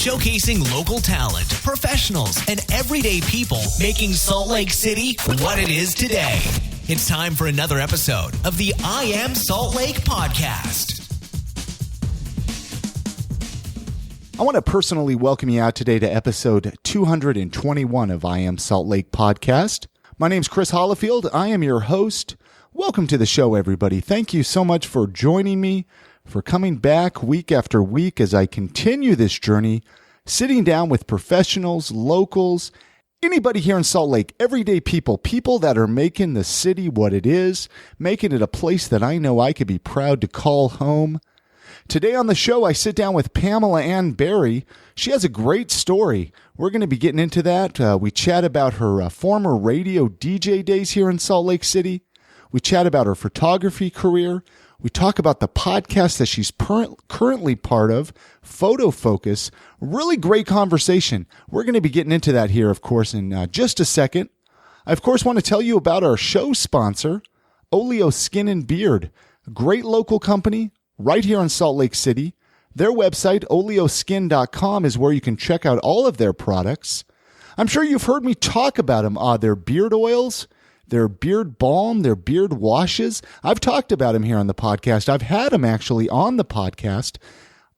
showcasing local talent, professionals, and everyday people making Salt Lake City what it is today. It's time for another episode of the I Am Salt Lake podcast. I want to personally welcome you out today to episode 221 of I Am Salt Lake podcast. My name's Chris Hollifield. I am your host. Welcome to the show, everybody. Thank you so much for joining me, for coming back week after week as I continue this journey, sitting down with professionals, locals, anybody here in Salt Lake, everyday people, people that are making the city what it is, making it a place that I know I could be proud to call home. Today on the show, I sit down with Pamela Ann Berry. She has a great story. We're going to be getting into that. We chat about her former radio DJ days here in Salt Lake City. We chat about her photography career. We talk about the podcast that she's currently part of, Photo Focus. Really great conversation. We're going to be getting into that here, of course, in just a second. I, of course, want to tell you about our show sponsor, Oleo Skin and Beard, a great local company right here in Salt Lake City. Their website, oleoskin.com, is where you can check out all of their products. I'm sure you've heard me talk about them, their beard oils, their beard balm, their beard washes. I've talked about them here on the podcast. I've had them actually on the podcast.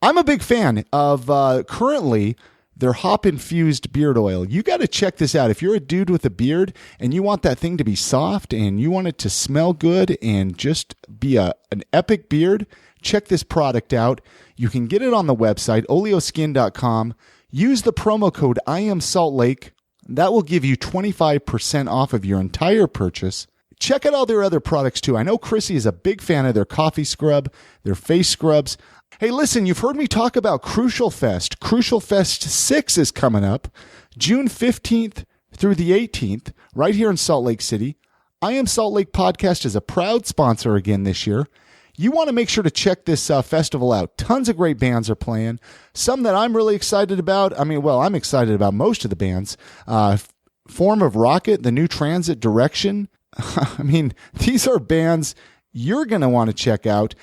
I'm a big fan of currently their hop-infused beard oil. You got to check this out. If you're a dude with a beard and you want that thing to be soft and you want it to smell good and just be an epic beard, check this product out. You can get it on the website, oleoskin.com. Use the promo code IAMSaltLake. That will give you 25% off of your entire purchase. Check out all their other products too. I know Chrissy is a big fan of their coffee scrub, their face scrubs. Hey, listen, you've heard me talk about Crucial Fest. Crucial Fest 6 is coming up June 15th through the 18th right here in Salt Lake City. I Am Salt Lake podcast is a proud sponsor again this year. You want to make sure to check this festival out. Tons of great bands are playing. Some that I'm really excited about. I'm excited about most of the bands. Form of Rocket, The New Transit Direction. These are bands you're going to want to check out.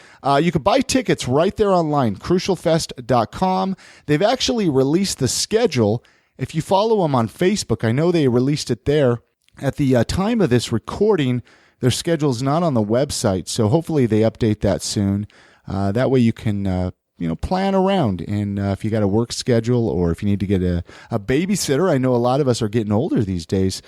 You can buy tickets right there online, crucialfest.com. They've actually released the schedule. If you follow them on Facebook, I know they released it there. At the time of this recording, their schedule is not on the website, so hopefully they update that soon. That way you can plan around. And if you got a work schedule or if you need to get a babysitter, I know a lot of us are getting older these days,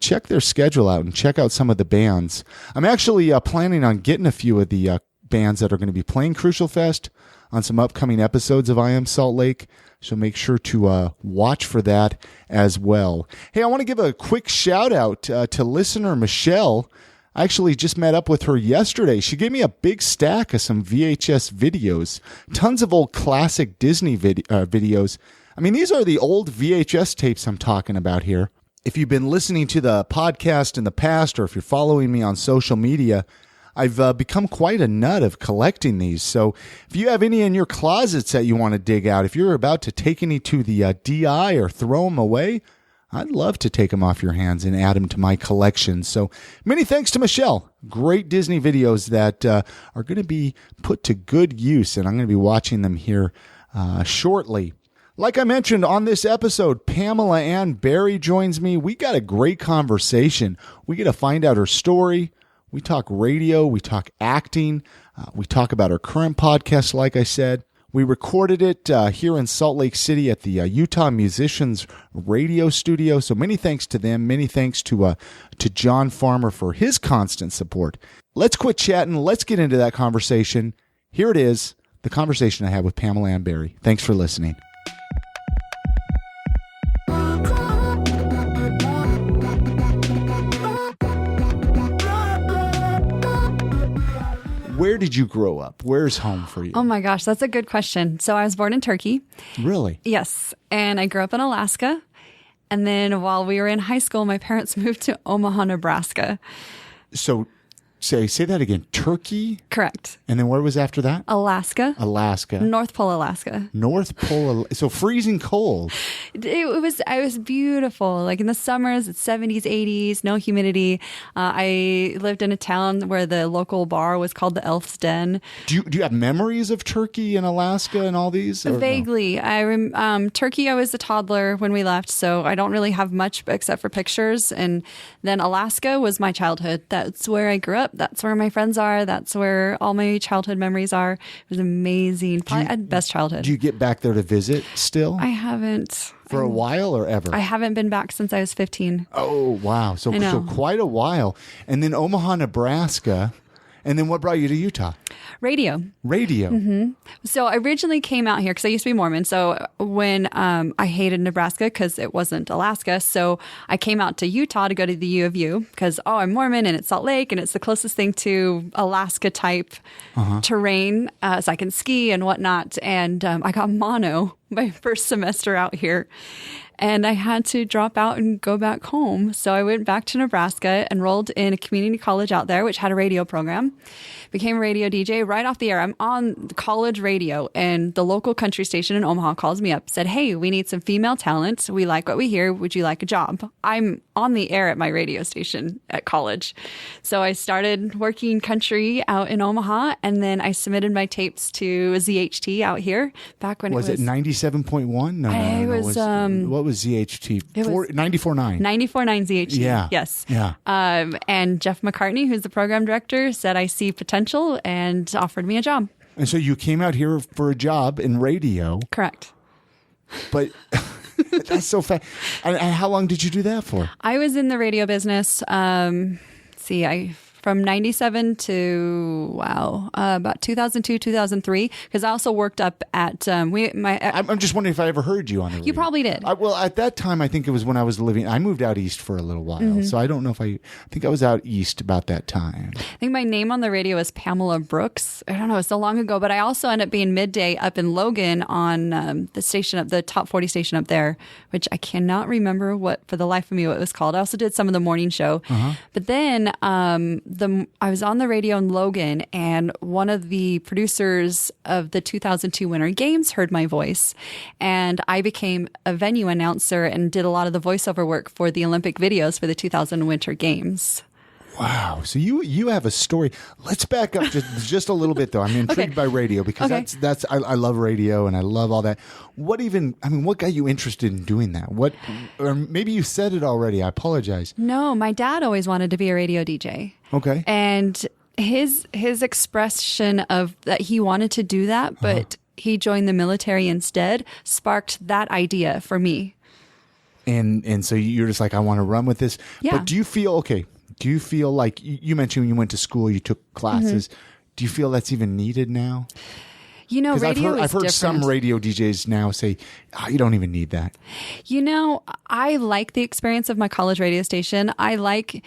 check their schedule out and check out some of the bands. I'm actually planning on getting a few of the bands that are going to be playing Crucial Fest on some upcoming episodes of I Am Salt Lake. So make sure to watch for that as well. Hey, I want to give a quick shout out to listener Michelle. I actually just met up with her yesterday. She gave me a big stack of some VHS videos, tons of old classic Disney videos. These are the old VHS tapes I'm talking about here. If you've been listening to the podcast in the past, or if you're following me on social media, I've become quite a nut of collecting these. So if you have any in your closets that you want to dig out, if you're about to take any to the DI or throw them away, I'd love to take them off your hands and add them to my collection. So many thanks to Michelle. Great Disney videos that are going to be put to good use, and I'm going to be watching them here shortly. Like I mentioned on this episode, Pamela Ann Berry joins me. We got a great conversation. We get to find out her story. We talk radio. We talk acting. We talk about her current podcast, like I said. We recorded it here in Salt Lake City at the Utah Musicians Radio Studio. So many thanks to them. Many thanks to John Farmer for his constant support. Let's quit chatting. Let's get into that conversation. Here it is, the conversation I had with Pamela Ann Berry. Thanks for listening. Where did you grow up? Where's home for you? Oh my gosh, that's a good question. So I was born in Turkey. Really? Yes. And I grew up in Alaska. And then while we were in high school, my parents moved to Omaha, Nebraska. So Say that again. Turkey? Correct. And then where was after that? Alaska. Alaska. North Pole, Alaska. North Pole. So freezing cold. It was beautiful. Like in the summers, it's 70s, 80s, no humidity. I lived in a town where the local bar was called the Elf's Den. Do you have memories of Turkey and Alaska and all these? Vaguely. No? Turkey, I was a toddler when we left, so I don't really have much except for pictures. And then Alaska was my childhood. That's where I grew up. That's where my friends are. That's where all my childhood memories are. It was amazing. Probably the best childhood. Do you get back there to visit still? I haven't. For a while or ever? I haven't been back since I was 15. Oh, wow. So quite a while. And then Omaha, Nebraska. And then what brought you to Utah? Radio. Mm-hmm. So I originally came out here because I used to be Mormon. So when I hated Nebraska because it wasn't Alaska. So I came out to Utah to go to the U of U because, I'm Mormon and it's Salt Lake and it's the closest thing to Alaska type terrain. So I can ski and whatnot. And I got mono my first semester out here. And I had to drop out and go back home. So I went back to Nebraska, enrolled in a community college out there, which had a radio program, became a radio DJ right off the air. I'm on the college radio, and the local country station in Omaha calls me up, said, "Hey, we need some female talent. We like what we hear. Would you like a job?" I'm on the air at my radio station at college. So I started working country out in Omaha, and then I submitted my tapes to ZHT out here back when was it 97.1? No, it was what was ZHT? 94.9. 94.9 ZHT. Yeah. Yes. Yeah. And Jeff McCartney, who's the program director, said, "I see potential," and offered me a job. And so you came out here for a job in radio. Correct. But that's so fast. And how long did you do that for? I was in the radio business. From 97 to, about 2002, 2003, because I also worked up at, I'm just wondering if I ever heard you on the radio. You probably did. Well, at that time, I think it was when I was I moved out east for a little while. So I don't know if I think I was out east about that time. I think my name on the radio was Pamela Brooks. I don't know, it's so long ago, but I also ended up being midday up in Logan on the station, the top 40 station up there, which I cannot remember for the life of me what it was called. I also did some of the morning show. But then, I was on the radio in Logan, and one of the producers of the 2002 Winter Games heard my voice, and I became a venue announcer and did a lot of the voiceover work for the Olympic videos for the 2000 Winter Games. Wow. So you have a story. Let's back up just a little bit, though. I'm intrigued by radio because I love radio and I love all that. What got you interested in doing that? Or maybe you said it already. I apologize. No, my dad always wanted to be a radio DJ. Okay. And his expression of that he wanted to do that, but he joined the military instead, sparked that idea for me. And so you're just like, I want to run with this. Yeah. But do you feel like you mentioned you went to school, you took classes. Do you feel that's even needed now? Radio I've heard some radio DJs now say, you don't even need that. I like the experience of my college radio station. I like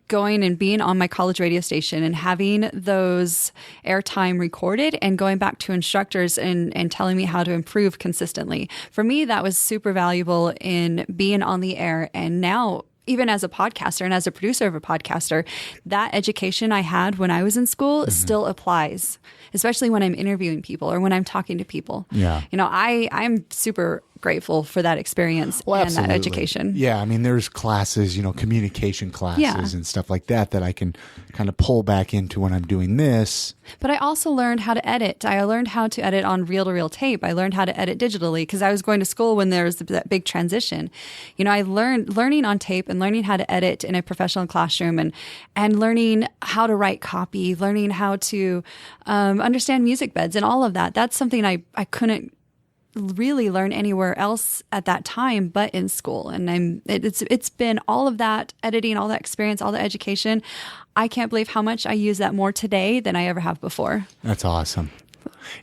going and being on my college radio station and having those airtime recorded and going back to instructors and telling me how to improve consistently. For me, that was super valuable in being on the air. And now, even as a podcaster and as a producer of a podcaster, that education I had when I was in school still applies, especially when I'm interviewing people or when I'm talking to people. Yeah. I'm super grateful for that experience and that education. Yeah. There's classes, communication classes and stuff like that I can kind of pull back into when I'm doing this. But I also learned how to edit. I learned how to edit on reel-to-reel tape. I learned how to edit digitally because I was going to school when there was that big transition. I learning on tape and learning how to edit in a professional classroom and learning how to write copy, learning how to understand music beds and all of that. That's something I couldn't really learn anywhere else at that time but in school. And it's been all of that editing, all that experience, all the education. I can't believe how much I use that more today than I ever have before. That's awesome.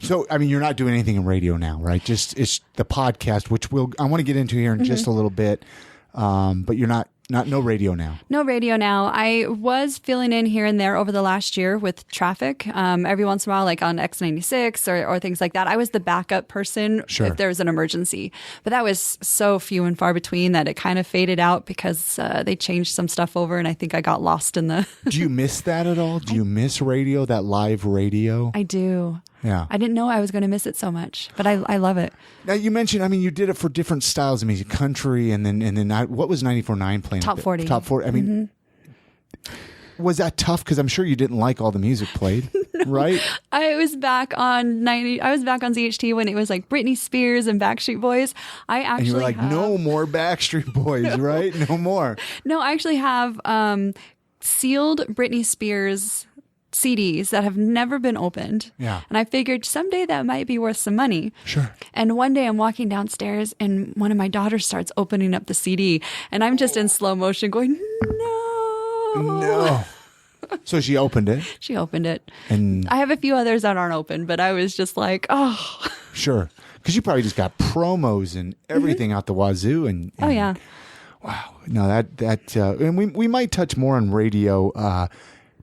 So, you're not doing anything in radio now, right? Just it's the podcast, which I want to get into here in just a little bit. But you're not No radio now. No radio now. I was filling in here and there over the last year with traffic. Every once in a while, like on X96 or things like that. I was the backup person if there was an emergency. But that was so few and far between that it kind of faded out because they changed some stuff over, and I think I got lost in the... Do you miss that at all? Do you miss radio, that live radio? I do. Yeah. I didn't know I was going to miss it so much, but I love it. Now, you mentioned, I mean, you did it for different styles. I mean, country and then what was 94.9 playing? Top 40. Top 40. I mean, was that tough? Because I'm sure you didn't like all the music played, right? I was back on ZHT when it was like Britney Spears and Backstreet Boys. And you were like, no more Backstreet Boys, right? No more. No, I actually have sealed Britney Spears CDs that have never been opened. Yeah. And I figured someday that might be worth some money. Sure. And one day I'm walking downstairs and one of my daughters starts opening up the CD and I'm just in slow motion going, no. So she opened it. She opened it. And I have a few others that aren't open, but I was just like, oh. Sure. Because you probably just got promos and everything out the wazoo. And oh, yeah. Wow. No, that and we might touch more on radio,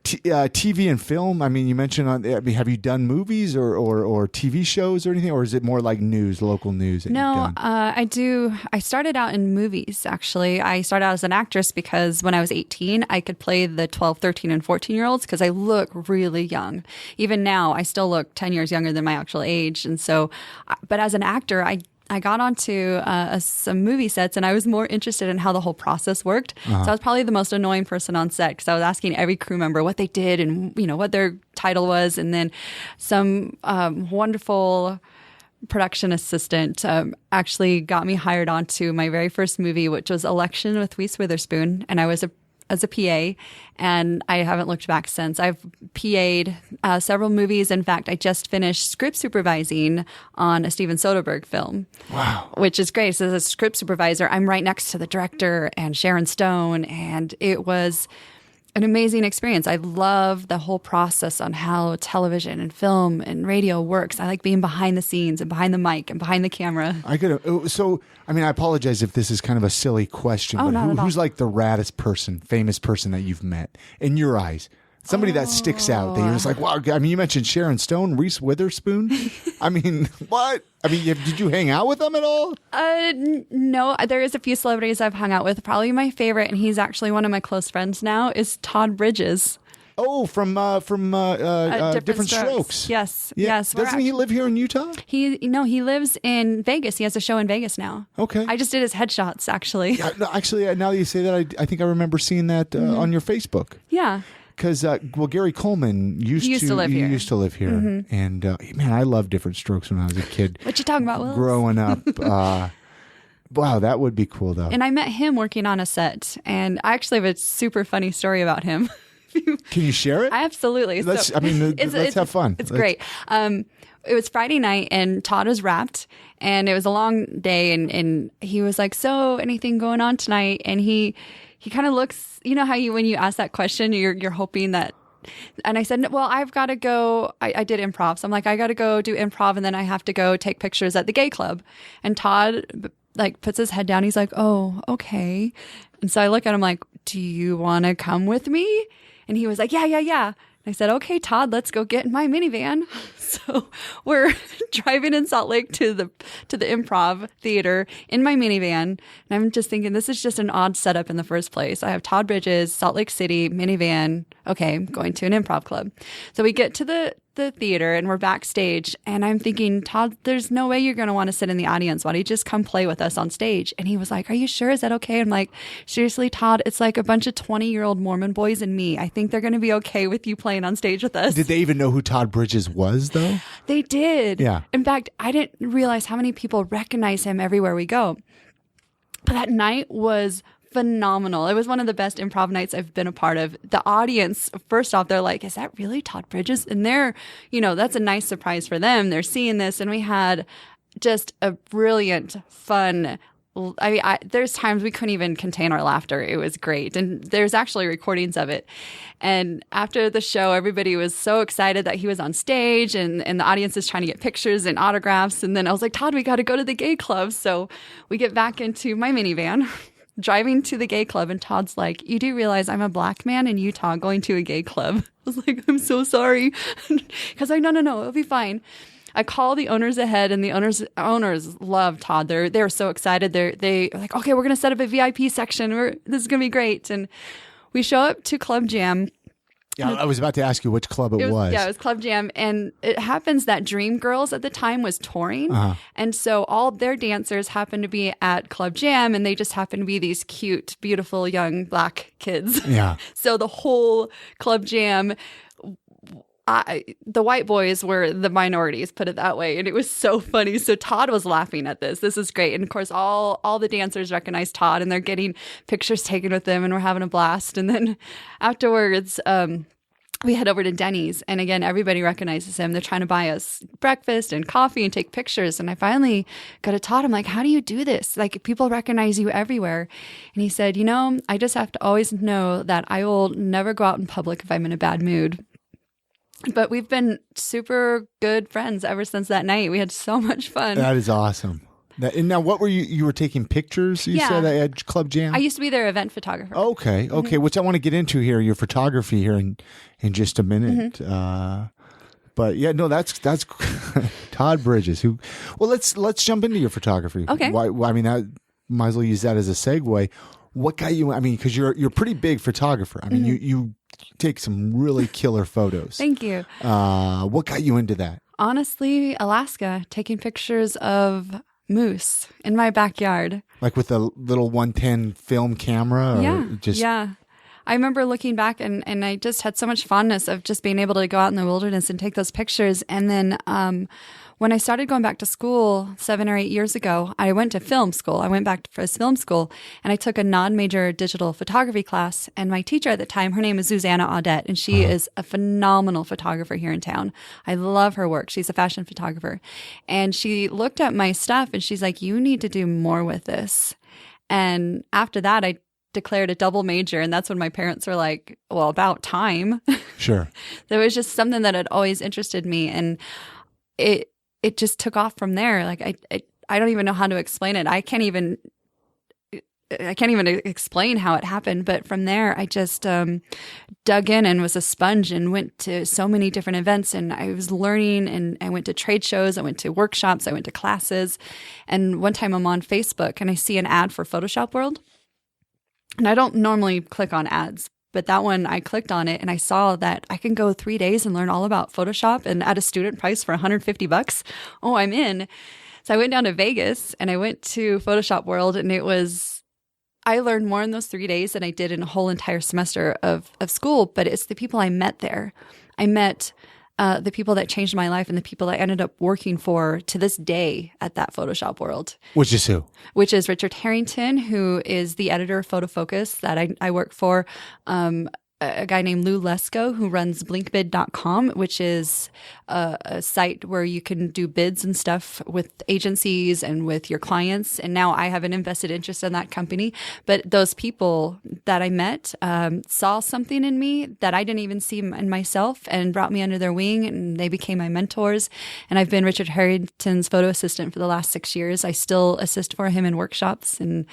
TV and film. I mean, you mentioned have you done movies or TV shows or anything, or is it more like local news? No, I do. I started out in movies, actually. I started out as an actress because when I was 18, I could play the 12, 13, and 14-year-olds because I look really young. Even now, I still look 10 years younger than my actual age. And so, but as an actor, I got onto some movie sets and I was more interested in how the whole process worked. So I was probably the most annoying person on set because I was asking every crew member what they did and, what their title was. And then some wonderful production assistant actually got me hired onto my very first movie, which was Election with Reese Witherspoon. And I was as a PA, and I haven't looked back since. I've PA'd several movies. In fact, I just finished script supervising on a Steven Soderbergh film. Wow. Which is great. So as a script supervisor, I'm right next to the director and Sharon Stone, and it was an amazing experience. I love the whole process on how television and film and radio works. I like being behind the scenes and behind the mic and behind the camera. I apologize if this is kind of a silly question, but who's like the raddest person, famous person that you've met in your eyes? Somebody that sticks out that you're just like, wow. I mean, you mentioned Sharon Stone, Reese Witherspoon. I mean, what? I mean, did you hang out with them at all? No, there is a few celebrities I've hung out with. Probably my favorite, and he's actually one of my close friends now, is Todd Bridges. Oh, from Different Strokes. Yes, yeah. yes. Doesn't he live here in Utah? He lives in Vegas. He has a show in Vegas now. Okay. I just did his headshots, actually. Yeah, no, actually, now that you say that, I think I remember seeing that on your Facebook. Yeah. Because, Gary Coleman used to live here. Mm-hmm. And, man, I loved Different Strokes when I was a kid. What you talking about, Willis? Growing up. Wow, that would be cool, though. And I met him working on a set. And I actually have a super funny story about him. Can you share it? Absolutely. Let's have fun. It's great. It was Friday night and Todd was wrapped and it was a long day and he was like, so anything going on tonight? And he kind of looks, you know how when you ask that question, you're hoping that, and I said, well, I've got to go. I did improv. So I'm like, I got to go do improv and then I have to go take pictures at the gay club. And Todd puts his head down. He's like, oh, okay. And so I look at him like, do you want to come with me? And he was like, yeah. I said, okay, Todd, let's go get in my minivan. So we're driving in Salt Lake to the Improv Theater in my minivan. And I'm just thinking, this is just an odd setup in the first place. I have Todd Bridges, Salt Lake City, minivan. Okay, I'm going to an improv club. So we get to the theater and we're backstage. And I'm thinking, Todd, there's no way you're going to want to sit in the audience. Why don't you just come play with us on stage? And he was like, are you sure? Is that okay? I'm like, seriously, Todd, it's like a bunch of 20-year-old Mormon boys and me. I think they're going to be okay with you playing on stage with us. Did they even know who Todd Bridges was, though? They did. Yeah. In fact, I didn't realize how many people recognize him everywhere we go. But that night was phenomenal. It was one of the best improv nights I've been a part of. The audience, first off, they're like, is that really Todd Bridges? And they're, that's a nice surprise for them. They're seeing this. And we had just a brilliant, fun, there's times we couldn't even contain our laughter. It was great. And there's actually recordings of it. And after the show, everybody was so excited that he was on stage and the audience is trying to get pictures and autographs. And then I was like, Todd, we got to go to the gay club. So we get back into my minivan. driving to the gay club, and Todd's like, "You do realize I'm a black man in Utah going to a gay club?" I was like, "I'm so sorry." Because no, it'll be fine. I call the owners ahead, and the owners love Todd. They're so excited. They're like, "Okay, we're gonna set up a VIP section. This is gonna be great." And we show up to Club Jam. Yeah, I was about to ask you which club it was. Yeah, it was Club Jam. And it happens that Dreamgirls at the time was touring. And so all their dancers happened to be at Club Jam, and they just happened to be these cute, beautiful, young black kids. Yeah. So the whole Club Jam, the white boys were the minorities, put it that way. And it was so funny. So Todd was laughing at this. This is great. And of course, all the dancers recognize Todd, and they're getting pictures taken with them, and we're having a blast. And then afterwards, we head over to Denny's, and again, everybody recognizes him. They're trying to buy us breakfast and coffee and take pictures. And I finally go to Todd. I'm like, "How do you do this? Like, people recognize you everywhere." And he said, "I just have to always know that I will never go out in public if I'm in a bad mood." But we've been super good friends ever since that night. We had so much fun. That is awesome. And now, what were you were taking pictures, you said, at Club Jam? I used to be their event photographer. Okay, which I want to get into here, your photography here in just a minute. But yeah, no, that's Todd Bridges. Let's jump into your photography. Okay. I mean, I might as well use that as a segue. What got you? I mean, because you're a pretty big photographer. I mean, you take some really killer photos. Thank you. What got you into that? Honestly, Alaska, taking pictures of moose in my backyard. Like with a little 110 film camera? Or Yeah. I remember looking back, and I just had so much fondness of just being able to go out in the wilderness and take those pictures. And then when I started going back to school 7 or 8 years ago, I went to film school. I went back for film school, and I took a non-major digital photography class. And my teacher at the time, her name is Susanna Audette, and she is a phenomenal photographer here in town. I love her work. She's a fashion photographer. And she looked at my stuff, and she's like, "You need to do more with this." And after that, I declared a double major, and that's when my parents were like, "Well, about time." Sure. There was just something that had always interested me, and it just took off from there. Like I don't even know how to explain it. I can't even explain how it happened. But from there, I just dug in and was a sponge and went to so many different events, and I was learning, and I went to trade shows, I went to workshops, I went to classes. And one time I'm on Facebook and I see an ad for Photoshop World. And I don't normally click on ads, but that one, I clicked on it and I saw that I can go 3 days and learn all about Photoshop, and at a student price for $150. Oh, I'm in. So I went down to Vegas and I went to Photoshop World, and I learned more in those 3 days than I did in a whole entire semester of school. But it's the people I met there. I met the people that changed my life, and the people I ended up working for to this day at that Photoshop World. Which is who? Which is Richard Harrington, who is the editor of Photo Focus that I work for. A guy named Lou Lesko, who runs blinkbid.com, which is a site where you can do bids and stuff with agencies and with your clients. And now I have an invested interest in that company. But those people that I met saw something in me that I didn't even see in myself, and brought me under their wing, and they became my mentors. And I've been Richard Harrington's photo assistant for the last 6 years. I still assist for him in workshops, and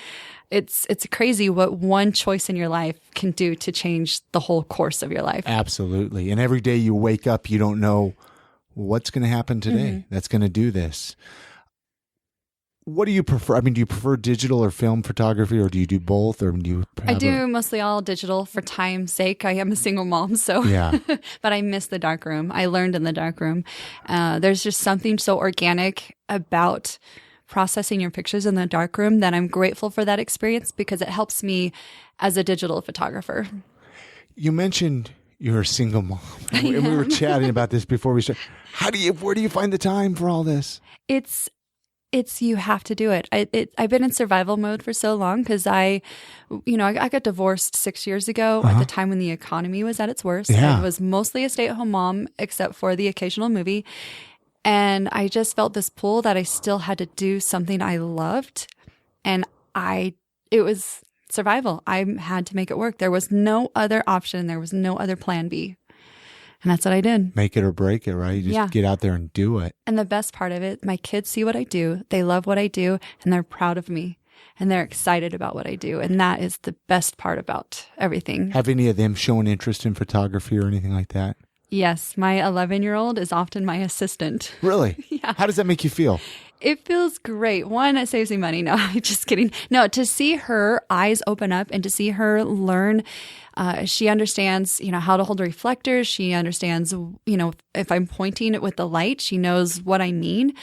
it's crazy what one choice in your life can do to change the whole course of your life. Absolutely. And every day you wake up, you don't know what's going to happen today that's going to do this. What do you prefer? I mean, do you prefer digital or film photography, or do you do both? Or do you I do mostly all digital for time's sake. I am a single mom, so yeah. But I miss the darkroom. I learned in the darkroom. There's just something so organic about processing your pictures in the darkroom that I'm grateful for that experience, because it helps me as a digital photographer. You mentioned you're a single mom, and we were chatting about this before we started. Where do you find the time for all this? It's you have to do it. I've been in survival mode for so long, because I got divorced 6 years ago at the time when the economy was at its worst. Yeah. I was mostly a stay-at-home mom, except for the occasional movie. And I just felt this pull that I still had to do something I loved. And it was survival. I had to make it work. There was no other option. There was no other plan B. And that's what I did. Make it or break it, right? You just get out there and do it. And the best part of it, my kids see what I do. They love what I do, and they're proud of me. and they're excited about what I do. And that is the best part about everything. Have any of them shown interest in photography or anything like that? Yes, my 11-year-old is often my assistant. Really? Yeah. How does that make you feel? It feels great. One, it saves me money. No, I'm just kidding. No, to see her eyes open up and to see her learn, she understands, how to hold a reflector. She understands, if I'm pointing it with the light, she knows what I mean.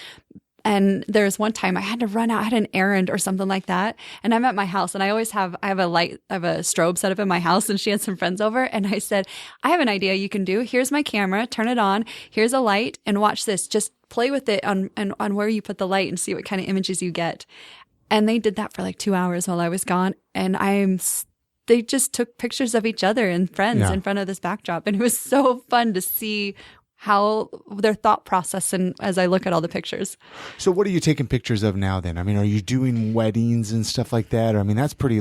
And there's one time I had to run out, I had an errand or something like that. And I'm at my house and I have a light, I have a strobe set up in my house, and she had some friends over. And I said, I have an idea you can do. Here's my camera, turn it on. Here's a light, and watch this. Just play with it on where you put the light and see what kind of images you get. And they did that for like 2 hours while I was gone. And they just took pictures of each other and friends in front of this backdrop. And it was so fun to see how their thought process, and as I look at all the pictures. So what are you taking pictures of now then? I mean, are you doing weddings and stuff like that? I mean, that's pretty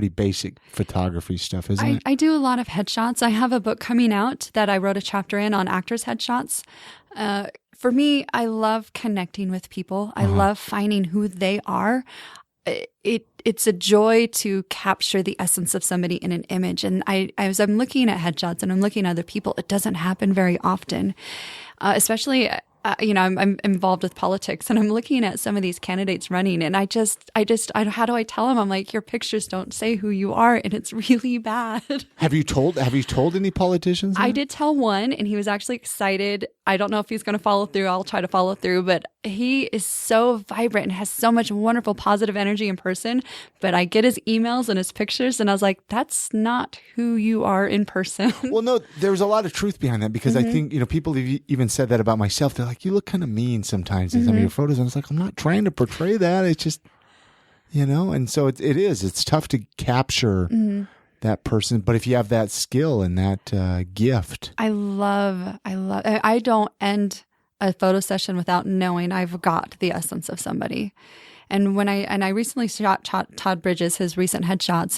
basic photography stuff, isn't it? I do a lot of headshots. I have a book coming out that I wrote a chapter in on actors' headshots. For me, I love connecting with people. I love finding who they are. It's a joy to capture the essence of somebody in an image. And as I'm looking at headshots and I'm looking at other people, it doesn't happen very often, especially, I'm involved with politics, and I'm looking at some of these candidates running, and how do I tell them? I'm like, your pictures don't say who you are, and it's really bad. Have you told any politicians that? I did tell one, and he was actually excited. I don't know if he's going to follow through. I'll try to follow through, but he is so vibrant and has so much wonderful positive energy in person. But I get his emails and his pictures, and I was like, that's not who you are in person. Well, no, there's a lot of truth behind that, because I think, people have even said that about myself. They're like, you look kind of mean sometimes in some of your photos. And I was like, I'm not trying to portray that. It's just, and so it's tough to capture that person. But if you have that skill and that gift. I don't end a photo session without knowing I've got the essence of somebody. And I recently shot Todd Bridges, his recent headshots,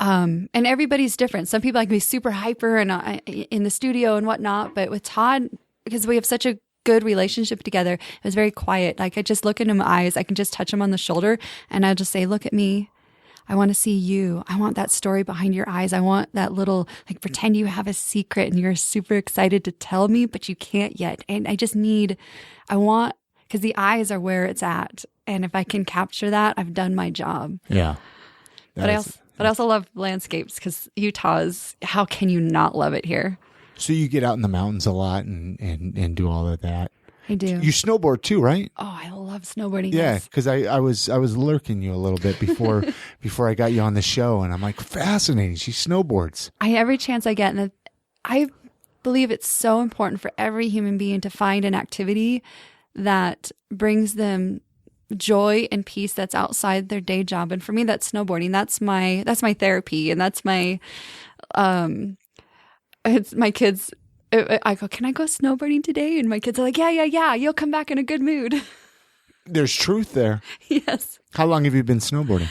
and everybody's different. Some people like be super hyper and in the studio and whatnot, but with Todd, because we have such a good relationship together, it was very quiet. Like, I just look into my eyes, I can just touch him on the shoulder, and I'll just say, look at me. I want to see you. I want that story behind your eyes. I want that little, like, pretend you have a secret and you're super excited to tell me, but you can't yet. And because the eyes are where it's at. And if I can capture that, I've done my job. Yeah. But I also love landscapes, because how can you not love it here? So you get out in the mountains a lot and do all of that. I do. You snowboard too, right? Oh, I love snowboarding. Yeah, yes. because I was lurking you a little bit before I got you on the show, and I'm like, fascinating. She snowboards. Every chance I get, and I believe it's so important for every human being to find an activity that brings them joy and peace that's outside their day job. And for me, that's snowboarding. That's my therapy, and that's my it's my kids. I go, can I go snowboarding today? And my kids are like, yeah. You'll come back in a good mood. There's truth there. Yes. How long have you been snowboarding?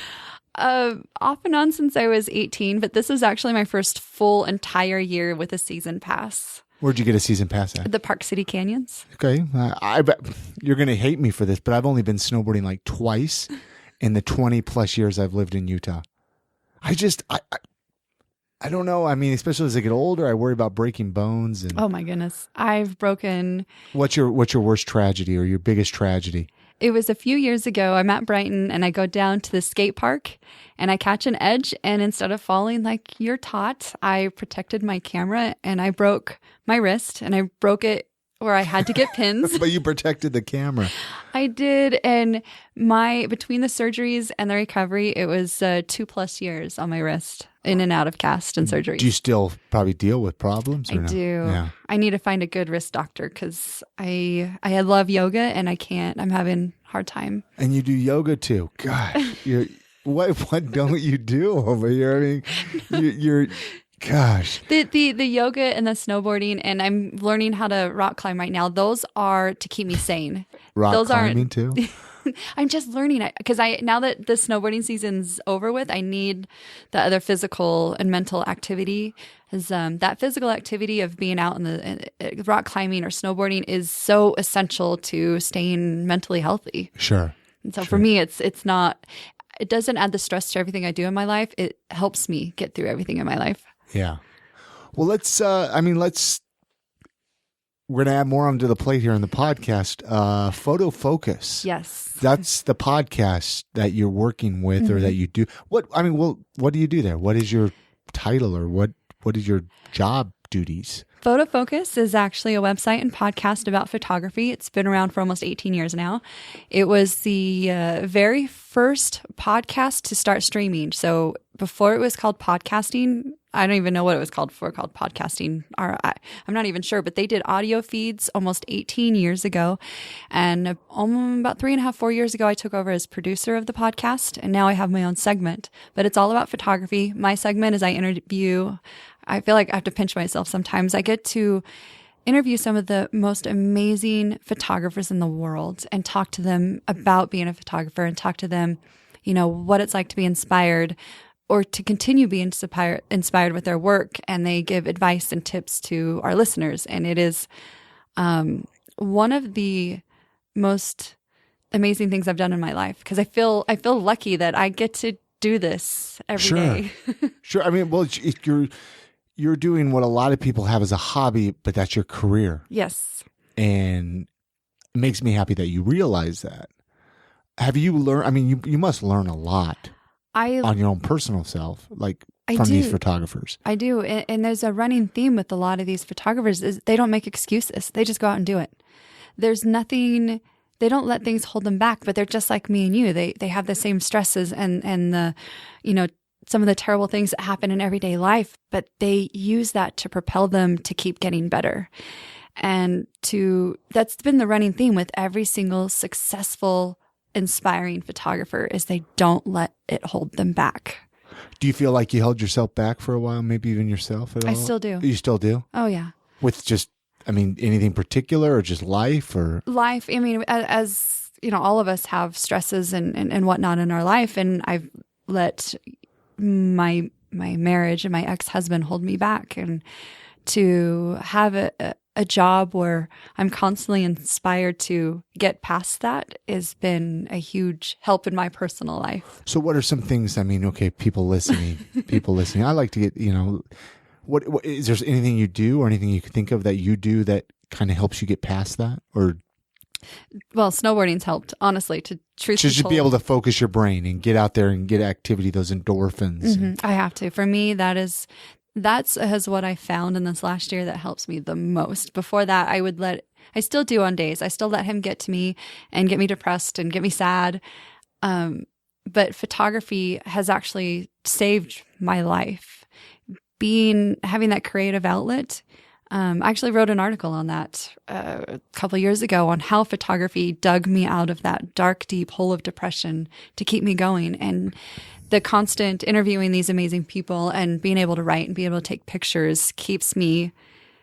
Off and on since I was 18, but this is actually my first full entire year with a season pass. Where'd you get a season pass at? The Park City Canyons. Okay. I bet you're going to hate me for this, but I've only been snowboarding like twice in the 20 plus years I've lived in Utah. I don't know. I mean, especially as I get older, I worry about breaking bones. And oh my goodness. I've broken. What's your worst tragedy or your biggest tragedy? It was a few years ago. I'm at Brighton and I go down to the skate park and I catch an edge, and instead of falling like you're taught, I protected my camera and I broke my wrist, and I broke it where I had to get pins. But you protected the camera. I did. And between the surgeries and the recovery, it was 2+ years on my wrist, in and out of cast and surgery. Do you still probably deal with problems? Or I no? do. Yeah. I need to find a good wrist doctor, because I love yoga and I can't. I'm having a hard time. And you do yoga too. God, what don't you do over here? I mean, you're gosh. The yoga and the snowboarding, and I'm learning how to rock climb right now. Those are to keep me sane. Rock climbing too? I'm just learning it, because now that the snowboarding season's over with, I need the other physical and mental activity. That physical activity of being out in the rock climbing or snowboarding is so essential to staying mentally healthy. Sure. And so for me, it's not, it doesn't add the stress to everything I do in my life. It helps me get through everything in my life. Yeah. Well, we're going to add more onto the plate here in the podcast. Photo Focus. Yes. That's the podcast that you're working with or that you do. What do you do there? What is your title or what is your job duties? Photo Focus is actually a website and podcast about photography. It's been around for almost 18 years now. It was the very first podcast to start streaming. So before it was called podcasting, I don't even know what it was called before, called podcasting. I'm not even sure, but they did audio feeds almost 18 years ago. And about 3.5, 4 years ago, I took over as producer of the podcast. And now I have my own segment, but it's all about photography. My segment is I interview, I feel like I have to pinch myself sometimes. I get to interview some of the most amazing photographers in the world and talk to them about being a photographer and talk to them, what it's like to be inspired or to continue being inspired with their work. And they give advice and tips to our listeners. And it is one of the most amazing things I've done in my life because I feel lucky that I get to do this every day. Sure. I mean, well, you're doing what a lot of people have as a hobby, but that's your career. Yes. And it makes me happy that you realize that. Have you learned? I mean, you must learn a lot on your own personal self, from these photographers. I do. And there's a running theme with a lot of these photographers is they don't make excuses. They just go out and do it. There's nothing, they don't let things hold them back, but they're just like me and you. They have the same stresses and the, some of the terrible things that happen in everyday life, but they use that to propel them to keep getting better. And that's been the running theme with every single successful, inspiring photographer is they don't let it hold them back. Do you feel like you held yourself back for a while, maybe even yourself at all? I still do. You still do? Oh, yeah. With just, anything particular or just life or? Life. As all of us have stresses and whatnot in our life. And I've let my marriage and my ex-husband hold me back, and to have a job where I'm constantly inspired to get past that has been a huge help in my personal life. So what are some things, people listening, I like to get, what is there anything you do or anything you can think of that you do that kind of helps you get past that? Or well, snowboarding's helped, honestly, to just be able to focus your brain and get out there and get activity, those endorphins. Mm-hmm. I have to. For me, that's what I found in this last year that helps me the most. Before that, I still do on days. I still let him get to me and get me depressed and get me sad. But photography has actually saved my life. Having that creative outlet. I actually wrote an article on that a couple of years ago on how photography dug me out of that dark, deep hole of depression to keep me going. And the constant interviewing these amazing people and being able to write and be able to take pictures keeps me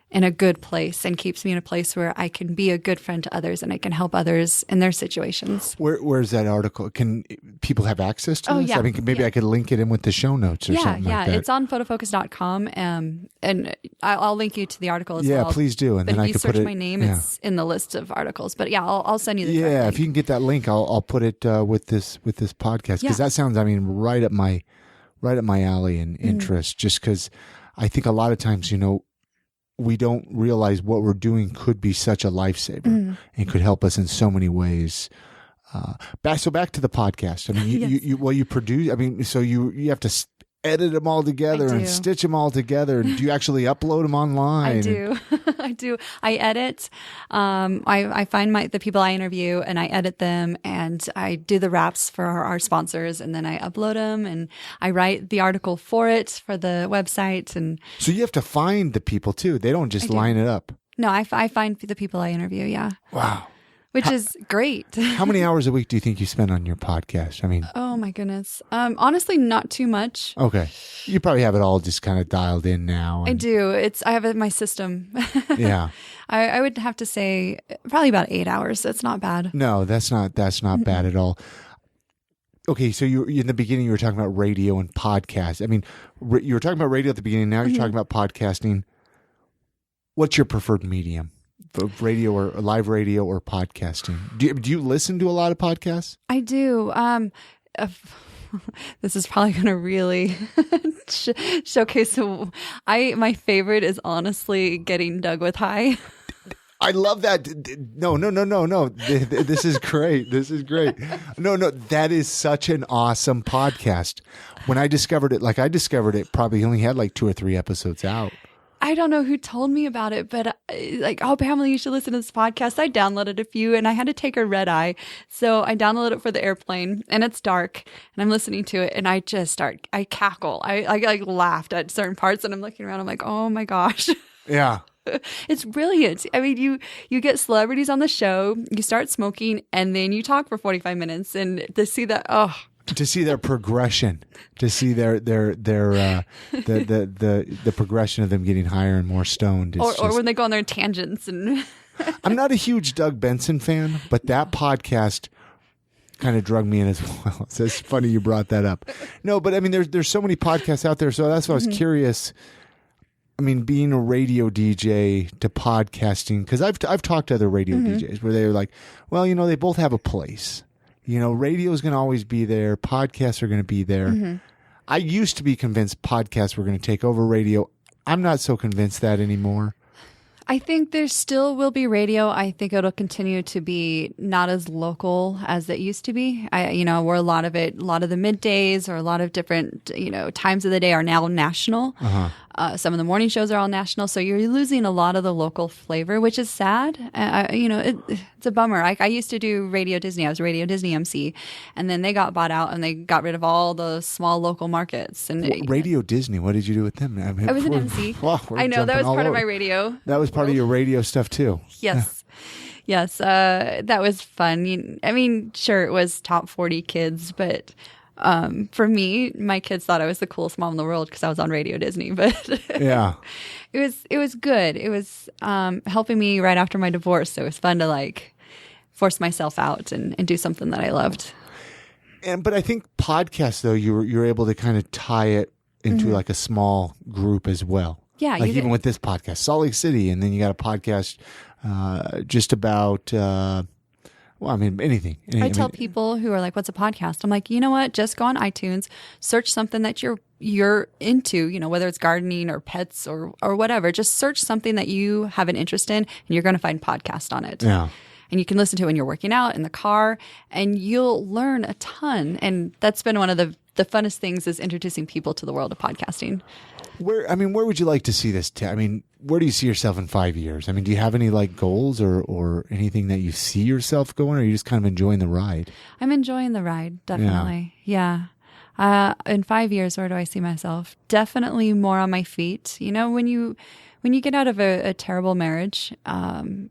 in a good place and keeps me in a place where I can be a good friend to others and I can help others in their situations. Where's that article? Can people have access to this? Yeah. Maybe I could link it in with the show notes or something like that. Yeah, it's on photofocus.com. And I'll link you to the article as well. Yeah, please do. And but then if you search my name, it's in the list of articles. But yeah, I'll send you the direct link. If you can get that link, I'll put it with this podcast because that sounds, right up my alley and interest. Just because I think a lot of times, we don't realize what we're doing could be such a lifesaver and could help us in so many ways. Back to the podcast. You produce. So you have to edit them all together and stitch them all together. Do you actually upload them online? I do. I do. I edit. I find the people I interview and I edit them and I do the wraps for our sponsors and then I upload them and I write the article for the website. And so you have to find the people too. They don't just line it up. No, I find the people I interview. Yeah. Wow. Which is great. How many hours a week do you think you spend on your podcast? Oh my goodness. Honestly, not too much. Okay. You probably have it all just kind of dialed in now. I do. I have my system. Yeah. I would have to say probably about 8 hours. That's not bad. No, that's not bad at all. Okay. So in the beginning, you were talking about radio and podcasts. You were talking about radio at the beginning. Now you're talking about podcasting. What's your preferred medium? radio or live radio or podcasting? Do you listen to a lot of podcasts? I do. This is probably going to really showcase. My favorite is honestly Getting Dug with High. I love that. No. This is great. This is great. No, that is such an awesome podcast. When I discovered it, probably only had like 2 or 3 episodes out. I don't know who told me about it, but oh, Pamela, you should listen to this podcast. I downloaded a few and I had to take a red eye. So I downloaded it for the airplane and it's dark and I'm listening to it and I cackle. I laughed at certain parts and I'm looking around. I'm like, oh my gosh. Yeah. It's brilliant. I mean, you get celebrities on the show, you start smoking, and then you talk for 45 minutes, and to see that, to see their progression, to see the progression of them getting higher and more stoned, or when they go on their tangents. And I'm not a huge Doug Benson fan, but that podcast kind of drug me in as well. So it's funny you brought that up. No, but I mean, there's so many podcasts out there, so that's why I was curious. I mean, being a radio DJ to podcasting, because I've talked to other radio DJs where they're like, well, they both have a place. Radio is going to always be there. Podcasts are going to be there. I used to be convinced podcasts were going to take over radio. I'm not so convinced that anymore. I think there still will be radio. I think it'll continue to be not as local as it used to be. Where a lot of the middays or a lot of different, times of the day are now national. Some of the morning shows are all national. So you're losing a lot of the local flavor, which is sad. It's a bummer. I used to do Radio Disney. I was Radio Disney MC. And then they got bought out and they got rid of all the small local markets. And Radio Disney, what did you do with them? I was an MC. I know, that was part of my radio. That was part of your radio stuff too. Yes. Yes. That was fun. Sure, it was top 40 kids, but for me, my kids thought I was the coolest mom in the world because I was on Radio Disney. But yeah, it was good. It was helping me right after my divorce. So it was fun to force myself out and do something that I loved. But I think podcasts, though, you're able to kind of tie it into like a small group as well. Yeah, even with this podcast, Salt Lake City, and then you got a podcast just about. Anything. I tell people who are like, "What's a podcast?" I'm like, you know what? Just go on iTunes, search something that you're into. Whether it's gardening or pets or whatever. Just search something that you have an interest in, and you're going to find podcast on it. Yeah. And you can listen to it when you're working out in the car, and you'll learn a ton. And that's been one of the funnest things is introducing people to the world of podcasting. Where would you like to see this? Where do you see yourself in 5 years? Do you have any goals or anything that you see yourself going, or are you just kind of enjoying the ride? I'm enjoying the ride, definitely. Yeah. In 5 years, where do I see myself? Definitely more on my feet. When you get out of a terrible marriage,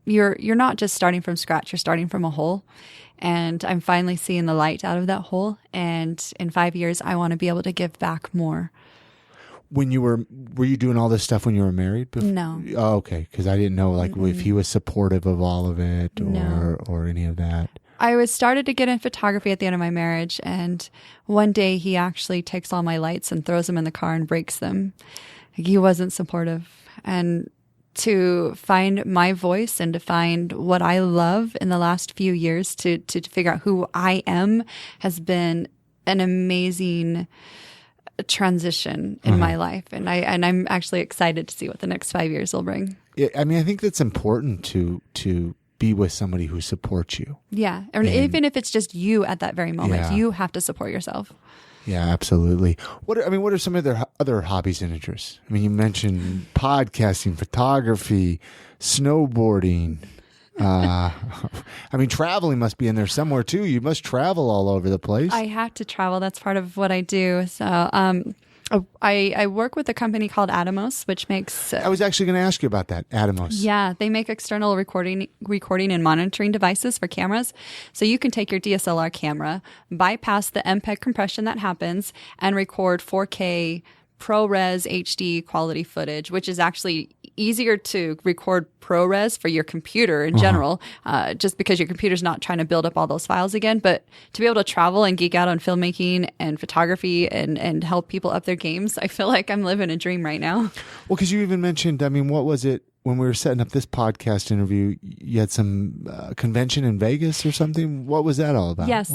you're not just starting from scratch, you're starting from a hole. And I'm finally seeing the light out of that hole. And in 5 years, I want to be able to give back more. When you were you doing all this stuff when you were married? No. Oh, okay. Because I didn't know if he was supportive of all of it or any of that. I started to get in photography at the end of my marriage, and one day he actually takes all my lights and throws them in the car and breaks them. He wasn't supportive. And to find my voice and to find what I love in the last few years to figure out who I am has been an amazing transition in my life, and I'm actually excited to see what the next 5 years will bring. Yeah, I think that's important to be with somebody who supports you. Yeah, and even if it's just you at that very moment, you have to support yourself. Yeah, absolutely. What are some of their other hobbies and interests? You mentioned podcasting, photography, snowboarding. Traveling must be in there somewhere too. You must travel all over the place. I have to travel. That's part of what I do. So, I work with a company called Atomos, which makes. I was actually going to ask you about that. Atomos. Yeah, they make external recording and monitoring devices for cameras. So you can take your DSLR camera, bypass the MPEG compression that happens, and record 4K ProRes HD quality footage, which is actually easier to record ProRes for your computer in general, just because your computer's not trying to build up all those files again. But to be able to travel and geek out on filmmaking and photography and help people up their games, I feel like I'm living a dream right now. Well, because you even mentioned, what was it? when we were setting up this podcast interview, you had some convention in Vegas or something. What was that all about? Yes.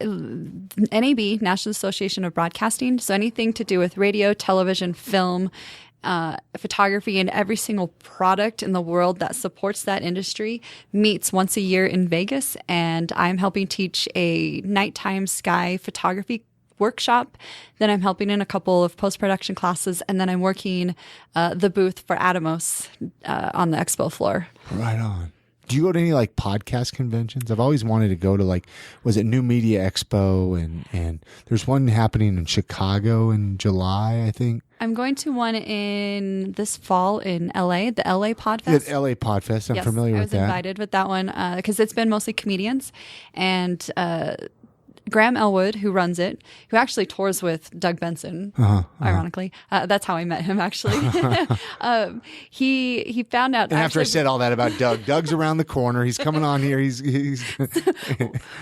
NAB, National Association of Broadcasting. So anything to do with radio, television, film, photography, and every single product in the world that supports that industry meets once a year in Vegas. And I'm helping teach a nighttime sky photography workshop. Then I'm helping in a couple of post-production classes. And then I'm working the booth for Atomos on the expo floor. Right on. Do you go to any like podcast conventions? I've always wanted to go to like, was it New Media Expo? And there's one happening in Chicago in July, I think. I'm going to one in this fall in LA, the LA Podfest. The LA Podfest. I'm familiar with that. I was invited with that one because it's been mostly comedians. And Graham Elwood, who runs it, who actually tours with Doug Benson, ironically. That's how I met him, actually. He found out. And after I said all that about Doug, Doug's around the corner. He's coming on here. He's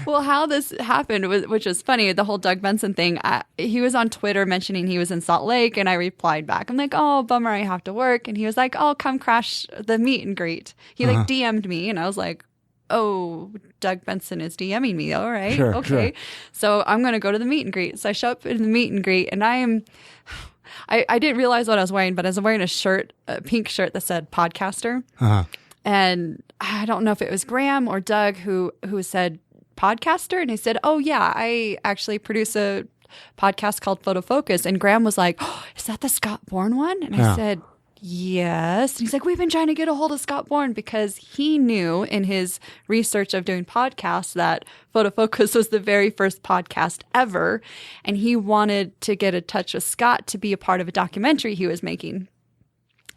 Well, how this happened, which was funny, the whole Doug Benson thing, he was on Twitter mentioning he was in Salt Lake, and I replied back. I'm like, oh, bummer, I have to work. And he was like, oh, come crash the meet and greet. He like DM'd me, and I was like, oh, Doug Benson is DMing me. All right. Sure, okay. Sure. So I'm going to go to the meet and greet. So I show up in the meet and greet, and I didn't realize what I was wearing, but I was wearing a pink shirt that said podcaster. And I don't know if it was Graham or Doug who said podcaster. And he said, oh yeah, I actually produce a podcast called Photo Focus. And Graham was like, oh, is that the Scott Bourne one? And I said, yes. And he's like, we've been trying to get a hold of Scott Bourne because he knew in his research of doing podcasts that Photo Focus was the very first podcast ever. And he wanted to get in touch with Scott to be a part of a documentary he was making.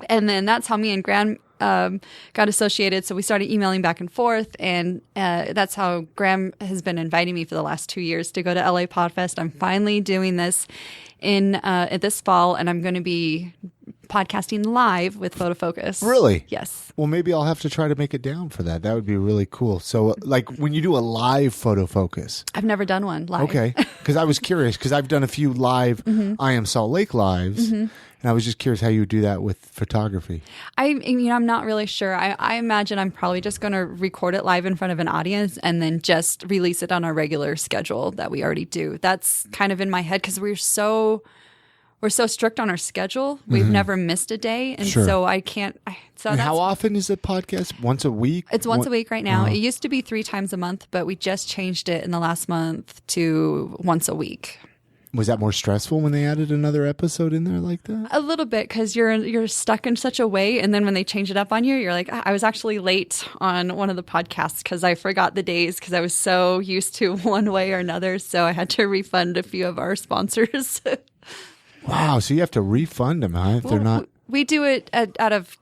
And then that's how me and Graham got associated. So we started emailing back and forth. And that's how Graham has been inviting me for the last 2 years to go to LA Podfest. I'm finally doing this in this fall, and I'm going to be podcasting live with Photo Focus. Really? Yes. Well, maybe I'll have to try to make it down for that. That would be really cool. So, like, when you do a live Photo Focus. I've never done one live. Okay. Because I was curious, because I've done a few live I Am Salt Lake lives, and I was just curious how you would do that with photography. I'm not really sure. I imagine I'm probably just going to record it live in front of an audience and then just release it on our regular schedule that we already do. That's kind of in my head because we're so strict on our schedule. We've never missed a day. And so I can't. And how often is the podcast? Once a week? It's once a week right now. It used to be 3 times a month, but we just changed it in the last month to once a week. Was that more stressful when they added another episode in there like that? A little bit, because you're stuck in such a way. And then when they change it up on you, you're like, I was actually late on one of the podcasts because I forgot the days because I was so used to one way or another. So I had to refund a few of our sponsors. Wow, so you have to refund them, huh? If they're not. We do it out of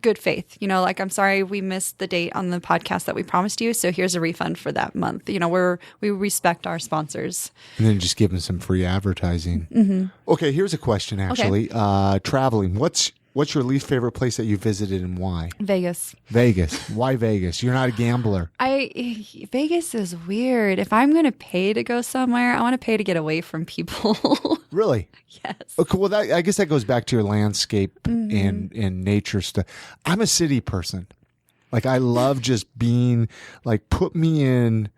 good faith. Like, I'm sorry we missed the date on the podcast that we promised you, so here's a refund for that month. We respect our sponsors. And then just give them some free advertising. Okay, here's a question, actually. Okay. Traveling. What's your least favorite place that you visited and why? Vegas. Vegas. Why Vegas? You're not a gambler. Vegas is weird. If I'm going to pay to go somewhere, I want to pay to get away from people. Really? Yes. Okay, well, I guess that goes back to your landscape and nature stuff. I'm a city person. Like, I love just being, like, put me in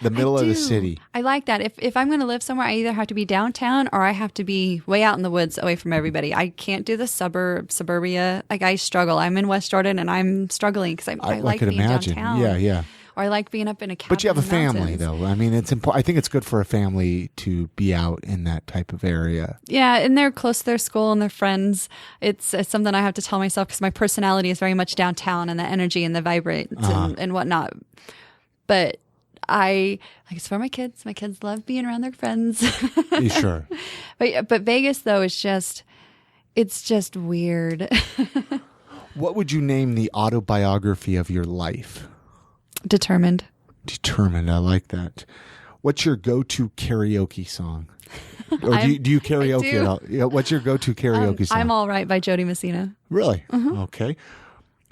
the middle of the city. I like that. If I'm going to live somewhere, I either have to be downtown or I have to be way out in the woods away from everybody. I can't do the suburbia. Like, I struggle. I'm in West Jordan and I'm struggling because I like being downtown. Yeah. Or I like being up in a cabin. But you have a family, though. I mean, it's important. I think it's good for a family to be out in that type of area. Yeah, and they're close to their school and their friends. It's something I have to tell myself because my personality is very much downtown and the energy and the vibrant and whatnot. But it's for my kids. My kids love being around their friends. Sure. But Vegas, though, it's just weird. What would you name the autobiography of your life? Determined. I like that. What's your go-to karaoke song? Or do you karaoke at all? Yeah, what's your go-to karaoke song? I'm All Right by Jody Messina. Really? Okay.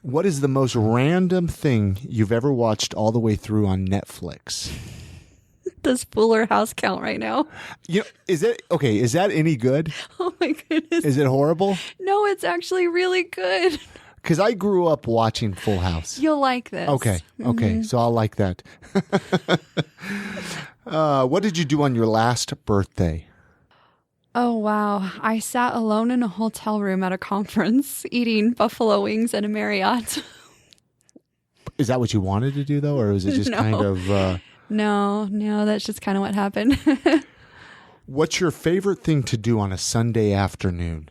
What is the most random thing you've ever watched all the way through on Netflix? Does Fuller House count right now? Is that any good? Oh my goodness. Is it horrible? No, it's actually really good. Because I grew up watching Full House. You'll like this. Okay. So I'll like that. What did you do on your last birthday? Oh, wow. I sat alone in a hotel room at a conference eating buffalo wings at a Marriott. Is that what you wanted to do, though? Or was it just kind of... No, that's just kind of what happened. What's your favorite thing to do on a Sunday afternoon?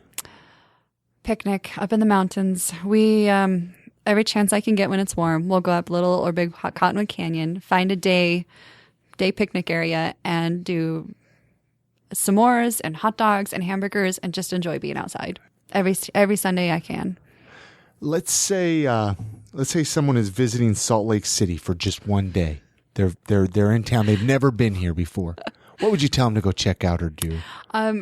Picnic up in the mountains. We, every chance I can get when it's warm, we'll go up Little or Big Cottonwood Canyon, find a day picnic area, and do s'mores and hot dogs and hamburgers and just enjoy being outside. Every Sunday I can. Let's say someone is visiting Salt Lake City for just one day. They're in town. They've never been here before. What would you tell them to go check out or do?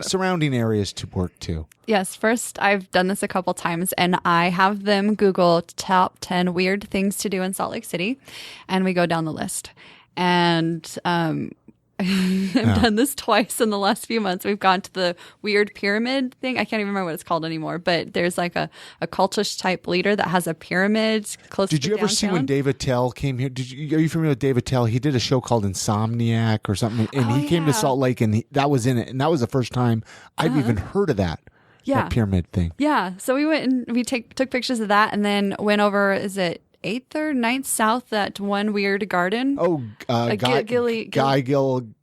Surrounding areas to work to. Yes. First, I've done this a couple times, and I have them Google top 10 weird things to do in Salt Lake City, and we go down the list. And I've done this twice in the last few months. We've gone to the weird pyramid thing. I can't even remember what it's called anymore, but there's like a cultist type leader that has a pyramid close to Did you ever see when Dave Attell came here? Are you familiar with Dave Attell? He did a show called Insomniac or something, and he came to Salt Lake, and that was in it. And that was the first time I've even heard of that. Yeah. That pyramid thing. Yeah. So we went and we took pictures of that, and then went over, is it 8th or 9th South, that one weird garden? Oh,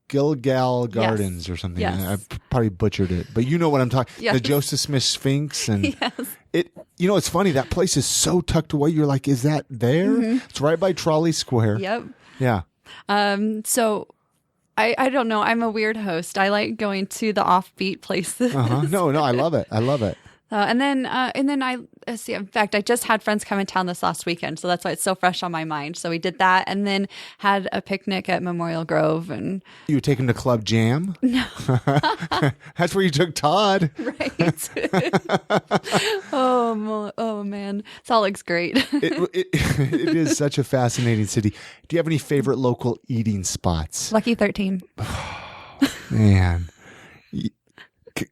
Gilgal Gardens or something. Yes. I probably butchered it, but you know what I'm talking. Yes. The Joseph Smith Sphinx, and Yes. it's funny, that place is so tucked away. You're like, is that there? Mm-hmm. It's right by Trolley Square. Yep. Yeah. So I don't know. I'm a weird host. I like going to the offbeat places. No, I love it. And then let's see. In fact, I just had friends come in town this last weekend, so that's why it's so fresh on my mind. So we did that, and then had a picnic at Memorial Grove. And you take him to Club Jam? No, that's where you took Todd. Right. Oh man, Salt Lake's great. It is such a fascinating city. Do you have any favorite local eating spots? Lucky 13. Man.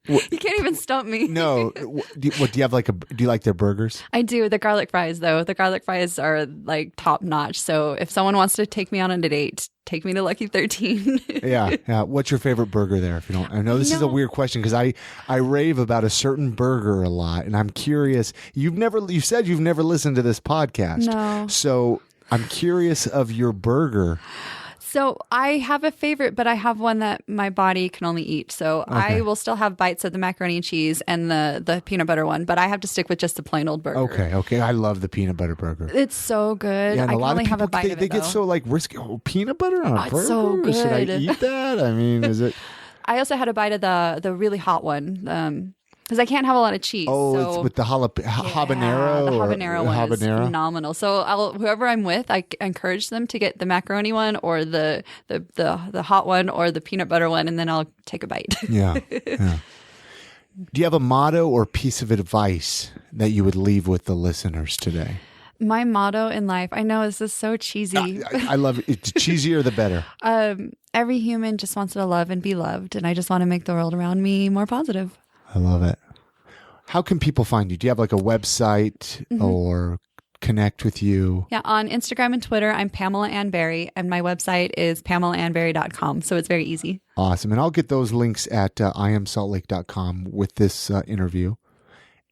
You can't even stump me. No. Do you have do you like their burgers? I do. The garlic fries, though. The garlic fries are like top notch. So if someone wants to take me on a date, take me to Lucky 13. Yeah. What's your favorite burger there? If you don't, I know this is a weird question because I rave about a certain burger a lot, and I'm curious. You said you've never listened to this podcast. No. So I'm curious of your burger. So I have a favorite, but I have one that my body can only eat. So I will still have bites of the macaroni and cheese and the peanut butter one, but I have to stick with just the plain old burger. Okay. I love the peanut butter burger. It's so good. Yeah, and I a can lot only of people, have a bite of it, they get so risky. Oh, peanut butter on a burger? It's so good. Should I eat that? I mean, is it? I also had a bite of the really hot one. Because I can't have a lot of cheese. Oh, so. It's with the habanero? The habanero one is habanero? phenomenal. So whoever I'm with, I encourage them to get the macaroni one or the hot one or the peanut butter one, and then I'll take a bite. Yeah. Do you have a motto or piece of advice that you would leave with the listeners today? My motto in life, I know this is so cheesy. I love it. It's cheesier the better. Every human just wants to love and be loved, and I just want to make the world around me more positive. I love it. How can people find you? Do you have a website or connect with you? Yeah, on Instagram and Twitter, I'm Pamela Ann Berry, and my website is PamelaAnnBerry.com, so it's very easy. Awesome. And I'll get those links at IamSaltLake.com with this interview.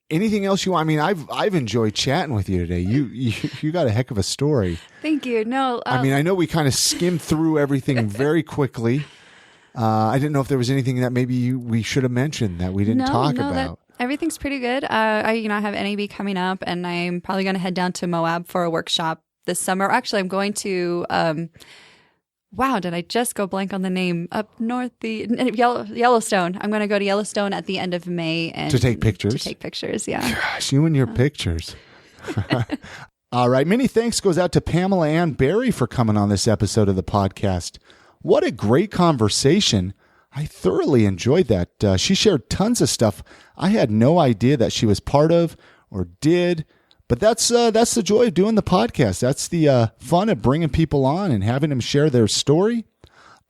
Anything else you want? I mean, I've enjoyed chatting with you today. You got a heck of a story. Thank you. No, I mean, I know we kind of skimmed through everything very quickly. I didn't know if there was anything that maybe we should have mentioned that we didn't talk about. Everything's pretty good. I have NAB coming up, and I'm probably going to head down to Moab for a workshop this summer. Actually, I'm going to. Wow, did I just go blank on the name? Up north, Yellowstone. I'm going to go to Yellowstone at the end of May and to take pictures. Yeah. Gosh, you and your pictures. All right, many thanks goes out to Pamela Ann Berry for coming on this episode of the podcast. What a great conversation. I thoroughly enjoyed that. She shared tons of stuff I had no idea that she was part of or did. But that's the joy of doing the podcast. That's the fun of bringing people on and having them share their story.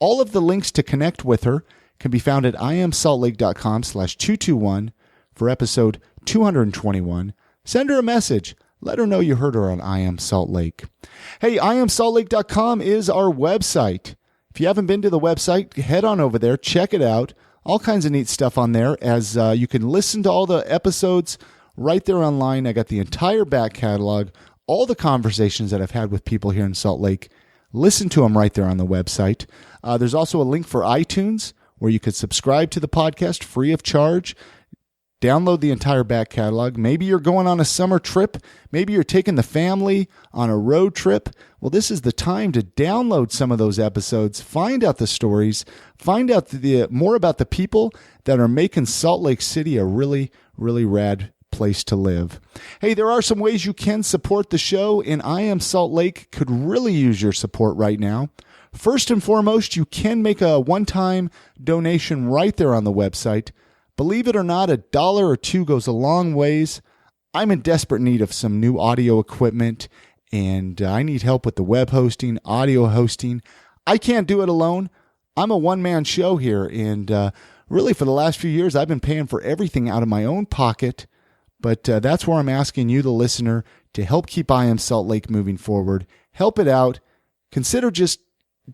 All of the links to connect with her can be found at iamsaltlake.com/221 for episode 221. Send her a message. Let her know you heard her on I Am Salt Lake. Hey, iamsaltlake.com is our website. If you haven't been to the website, head on over there, check it out. All kinds of neat stuff on there as you can listen to all the episodes right there online. I got the entire back catalog, all the conversations that I've had with people here in Salt Lake. Listen to them right there on the website. There's also a link for iTunes where you could subscribe to the podcast free of charge. Download the entire back catalog. Maybe you're going on a summer trip. Maybe you're taking the family on a road trip. Well, this is the time to download some of those episodes, find out the stories, find out more about the people that are making Salt Lake City a really, really rad place to live. Hey, there are some ways you can support the show, and I Am Salt Lake could really use your support right now. First and foremost, you can make a one-time donation right there on the website. Believe it or not, $1 or $2 goes a long ways. I'm in desperate need of some new audio equipment, and I need help with the web hosting, audio hosting. I can't do it alone. I'm a one-man show here, and really for the last few years, I've been paying for everything out of my own pocket, but that's where I'm asking you, the listener, to help keep I Am Salt Lake moving forward. Help it out. Consider just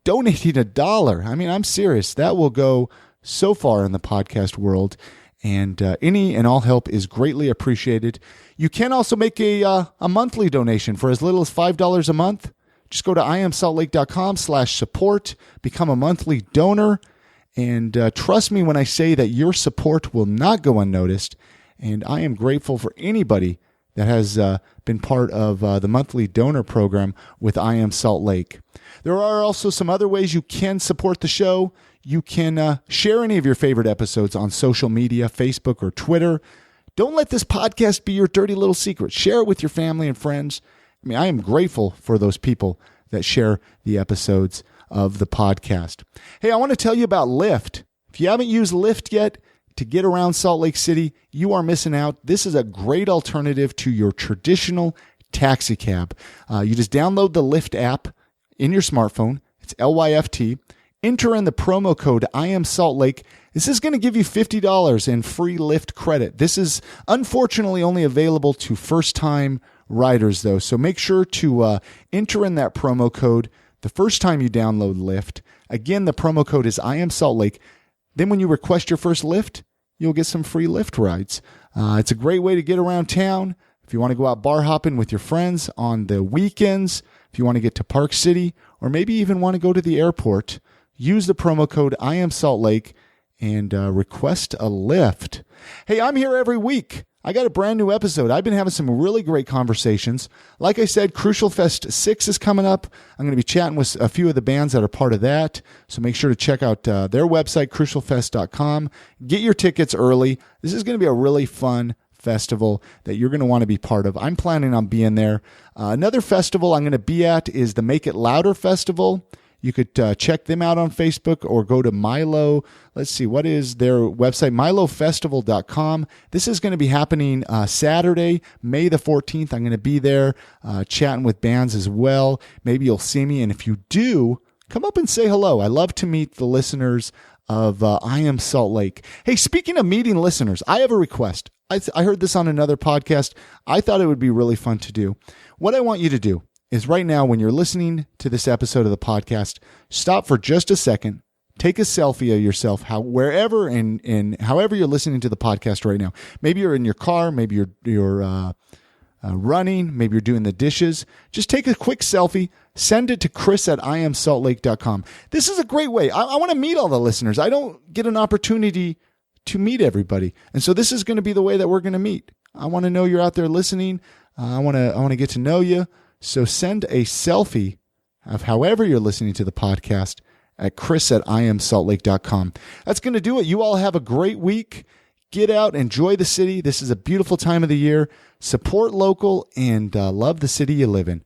donating $1. I mean, I'm serious. That will go so far in the podcast world, and any and all help is greatly appreciated. You can also make a monthly donation for as little as $5 a month. Just go to iamsaltlake.com/support, become a monthly donor, and trust me when I say that your support will not go unnoticed, and I am grateful for anybody that has been part of the monthly donor program with I Am Salt Lake. There are also some other ways you can support the show. You can share any of your favorite episodes on social media, Facebook or Twitter. Don't let this podcast be your dirty little secret. Share it with your family and friends. I mean, I am grateful for those people that share the episodes of the podcast. Hey, I want to tell you about Lyft. If you haven't used Lyft yet to get around Salt Lake City, you are missing out. This is a great alternative to your traditional taxi cab. You just download the Lyft app in your smartphone. It's LYFT. Enter in the promo code I Am Salt Lake. This is going to give you $50 in free Lyft credit. This is unfortunately only available to first-time riders, though. So make sure to enter in that promo code the first time you download Lyft. Again, the promo code is I Am Salt Lake. Then when you request your first Lyft, you'll get some free Lyft rides. It's a great way to get around town. If you want to go out bar hopping with your friends on the weekends, if you want to get to Park City, or maybe even want to go to the airport, use the promo code I Am Salt Lake and request a Lyft. Hey, I'm here every week. I got a brand new episode. I've been having some really great conversations. Like I said, Crucial Fest 6 is coming up. I'm going to be chatting with a few of the bands that are part of that. So make sure to check out their website, crucialfest.com. Get your tickets early. This is going to be a really fun festival that you're going to want to be part of. I'm planning on being there. Another festival I'm going to be at is the Make It Louder Festival. You could check them out on Facebook or go to Milo. Let's see, what is their website? MiloFestival.com. This is going to be happening Saturday, May the 14th. I'm going to be there chatting with bands as well. Maybe you'll see me. And if you do, come up and say hello. I love to meet the listeners of I Am Salt Lake. Hey, speaking of meeting listeners, I have a request. I heard this on another podcast. I thought it would be really fun to do. What I want you to do is right now, when you're listening to this episode of the podcast, stop for just a second, take a selfie of yourself, wherever and however you're listening to the podcast right now. Maybe you're in your car, maybe you're running, maybe you're doing the dishes. Just take a quick selfie, send it to chris@iamsaltlake.com. This is a great way. I want to meet all the listeners. I don't get an opportunity to meet everybody. And so this is going to be the way that we're going to meet. I want to know you're out there listening. I want to get to know you. So send a selfie of however you're listening to the podcast at chris@iamsaltlake.com. That's going to do it. You all have a great week. Get out, enjoy the city. This is a beautiful time of the year. Support local and love the city you live in.